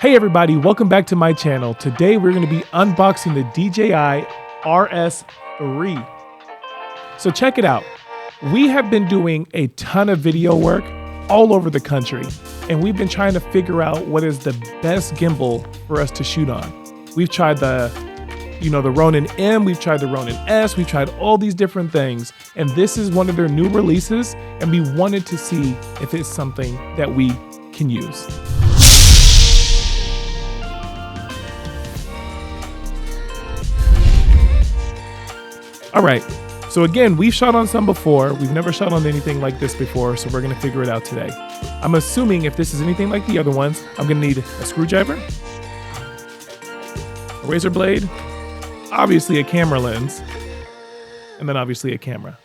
Hey everybody, welcome back to my channel. Today we're going to be unboxing the DJI RS3. So check it out. We have been doing a ton of video work all over the country, and we've been trying to figure out what is the best gimbal for us to shoot on. We've tried the Ronin M, we've tried the Ronin S, we've tried all these different things, and this is one of their new releases, and we wanted to see if it's something that we can use. All right, so again, we've shot on some before. We've never shot on anything like this before, so we're gonna figure it out today. I'm assuming if this is anything like the other ones, I'm gonna need a screwdriver, a razor blade, obviously a camera lens, and then obviously a camera.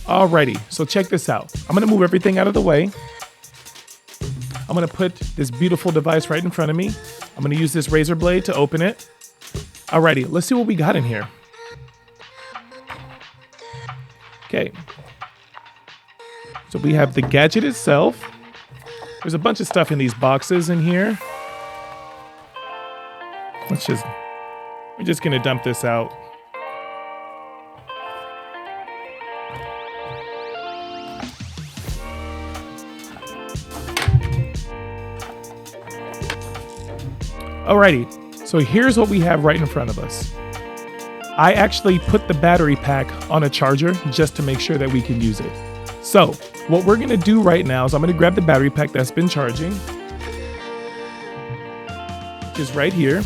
Alrighty, so check this out. I'm gonna move everything out of the way. I'm gonna put this beautiful device right in front of me. I'm gonna use this razor blade to open it. Alrighty, let's see what we got in here. Okay, so we have the gadget itself. There's a bunch of stuff in these boxes in here. We're just gonna dump this out. Alrighty, so here's what we have right in front of us. I actually put the battery pack on a charger just to make sure that we can use it. So what we're gonna do right now is I'm gonna grab the battery pack that's been charging, which is right here.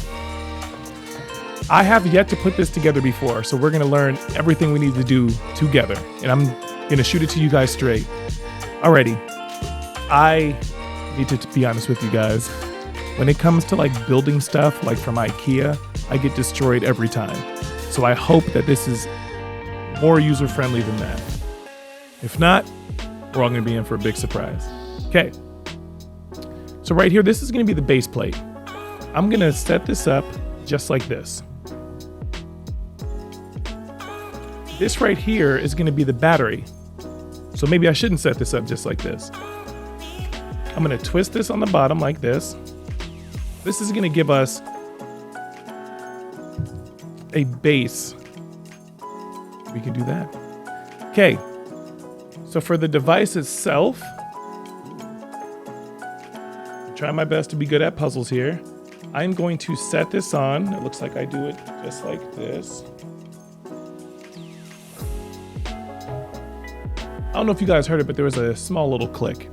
I have yet to put this together before, so we're gonna learn everything we need to do together, and I'm gonna shoot it to you guys straight. Alrighty, I need to be honest with you guys. When it comes to like building stuff, like from IKEA, I get destroyed every time. So I hope that this is more user-friendly than that. If not, we're all gonna be in for a big surprise. Okay, so right here, this is gonna be the base plate. I'm gonna set this up just like this. This right here is gonna be the battery. So maybe I shouldn't set this up just like this. I'm gonna twist this on the bottom like this. This is gonna give us a base. We can do that. Okay, so for the device itself, I'm trying my best to be good at puzzles here. I'm going to set this on. It looks like I do it just like this. I don't know if you guys heard it, but there was a small little click,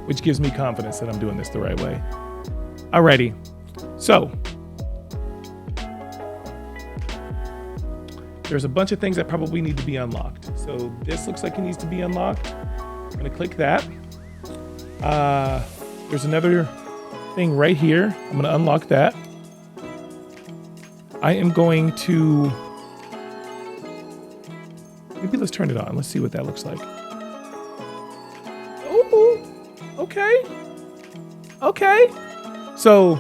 which gives me confidence that I'm doing this the right way. Alrighty, so there's a bunch of things that probably need to be unlocked. So this looks like it needs to be unlocked. I'm gonna click that. There's another thing right here. I'm gonna unlock that. I am going to, maybe let's turn it on. Let's see what that looks like. Oh, okay. Okay. So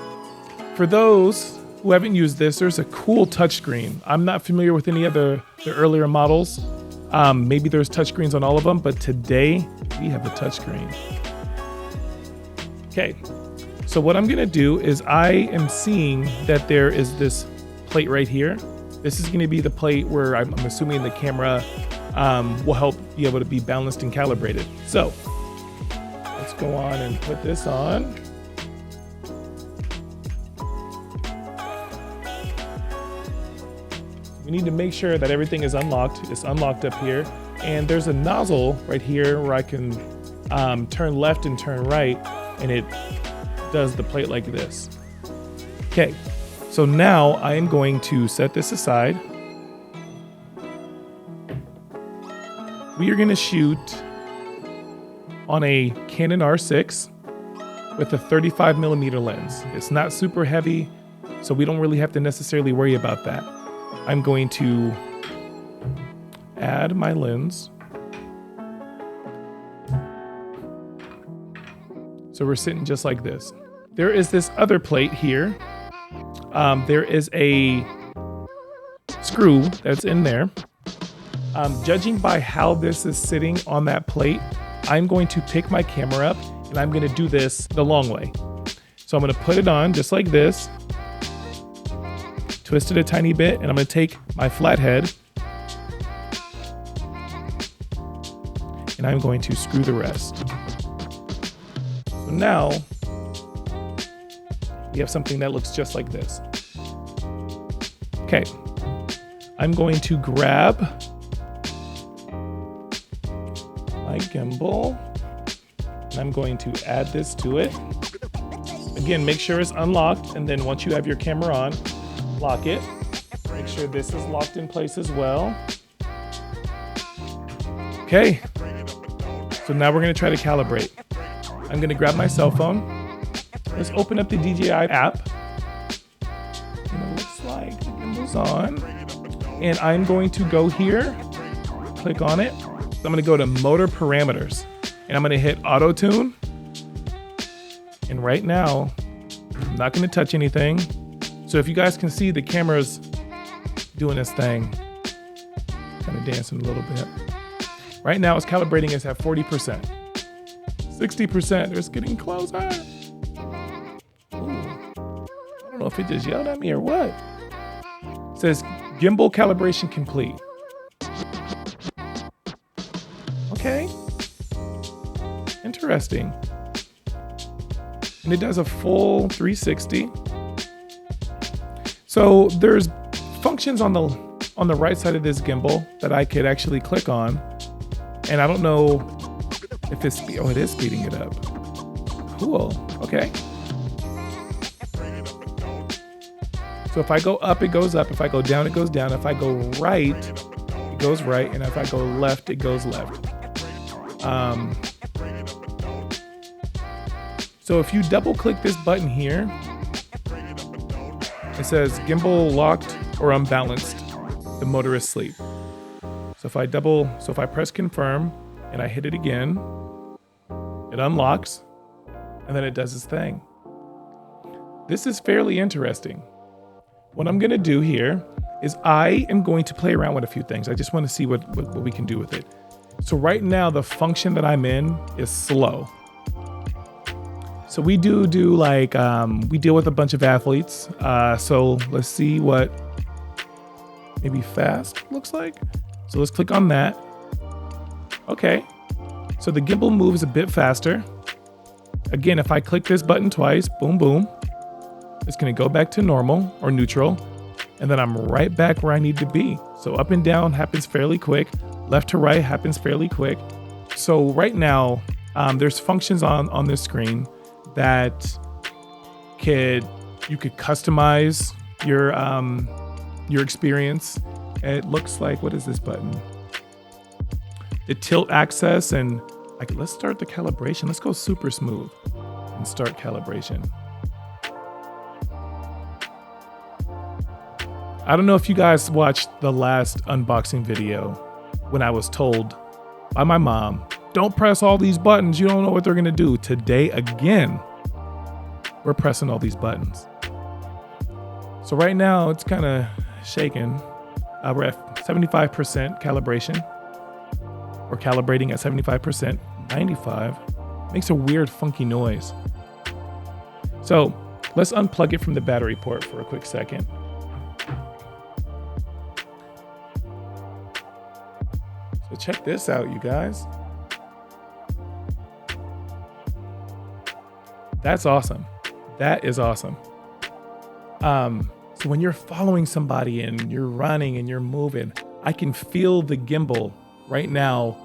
for those who haven't used this, there's a cool touchscreen. I'm not familiar with any of the earlier models. Maybe there's touchscreens on all of them, but today we have a touchscreen. Okay, so what I'm gonna do is I am seeing that there is this plate right here. This is gonna be the plate where I'm assuming the camera will help be able to be balanced and calibrated. So let's go on and put this on. We need to make sure that everything is unlocked. It's unlocked up here. And there's a nozzle right here where I can turn left and turn right, and it does the plate like this. Okay, so now I am going to set this aside. We are gonna shoot on a Canon R6 with a 35mm lens. It's not super heavy, so we don't really have to necessarily worry about that. I'm going to add my lens. So we're sitting just like this. There is this other plate here. There is a screw that's in there. Judging by how this is sitting on that plate, I'm going to pick my camera up and I'm going to do this the long way. So I'm gonna put it on just like this, twist it a tiny bit, and I'm gonna take my flathead and I'm going to screw the rest. So now we have something that looks just like this. Okay, I'm going to grab my gimbal and I'm going to add this to it. Again, make sure it's unlocked, and then once you have your camera on, lock it. Make sure this is locked in place as well. Okay, so now we're gonna try to calibrate. I'm gonna grab my cell phone. Let's open up the DJI app. And it looks like the gimbal's on. And I'm going to go here, click on it. I'm gonna go to motor parameters and I'm gonna hit auto tune. And right now, I'm not gonna touch anything. So if you guys can see, the camera's doing this thing, kind of dancing a little bit. Right now it's calibrating us at 40%. 60%, it's getting closer. Ooh. I don't know if it just yelled at me or what. It says gimbal calibration complete. Okay. Interesting. And it does a full 360. So there's functions on the right side of this gimbal that I could actually click on. And I don't know if it's, oh, it is speeding it up. Cool, okay. So if I go up, it goes up. If I go down, it goes down. If I go right, it goes right. And if I go left, it goes left. So if you double click this button here, it says gimbal locked or unbalanced. The motor is asleep. So if I press confirm and I hit it again, it unlocks and then it does its thing. This is fairly interesting. What I'm gonna do here is I am going to play around with a few things. I just want to see what we can do with it. So right now the function that I'm in is slow. So we do like, we deal with a bunch of athletes. So let's see what maybe fast looks like. So let's click on that. Okay. So the gimbal moves a bit faster. Again, if I click this button twice, boom, boom, it's gonna go back to normal or neutral. And then I'm right back where I need to be. So up and down happens fairly quick. Left to right happens fairly quick. So right now, there's functions on this screen that you could customize your experience. It looks like, what is this button? The tilt access, and let's start the calibration. Let's go super smooth and start calibration. I don't know if you guys watched the last unboxing video when I was told by my mom, don't press all these buttons. You don't know what they're gonna do. Today, again, we're pressing all these buttons. So right now it's kind of shaking. We're at 75% calibration. We're calibrating at 75%, 95. Makes a weird funky noise. So let's unplug it from the battery port for a quick second. So check this out, you guys. That's awesome. That is awesome. So when you're following somebody and you're running and you're moving, I can feel the gimbal right now,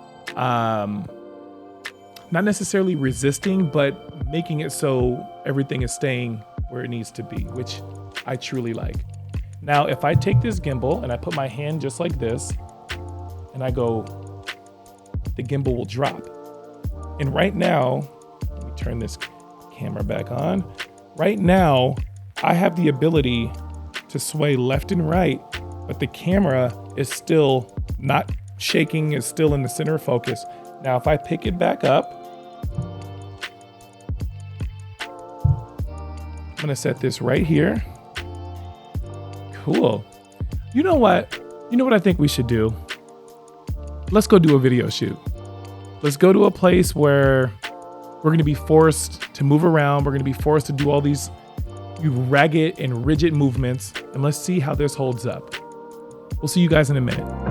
not necessarily resisting, but making it so everything is staying where it needs to be, which I truly like. Now, if I take this gimbal and I put my hand just like this and I go, the gimbal will drop. And right now, let me turn this camera back on. Right now, I have the ability to sway left and right, but the camera is still not shaking, is still in the center of focus. Now, if I pick it back up, I'm gonna set this right here. Cool. You know what? You know what I think we should do? Let's go do a video shoot. Let's go to a place where We're gonna be forced to move around. We're gonna be forced to do all these ragged and rigid movements. And let's see how this holds up. We'll see you guys in a minute.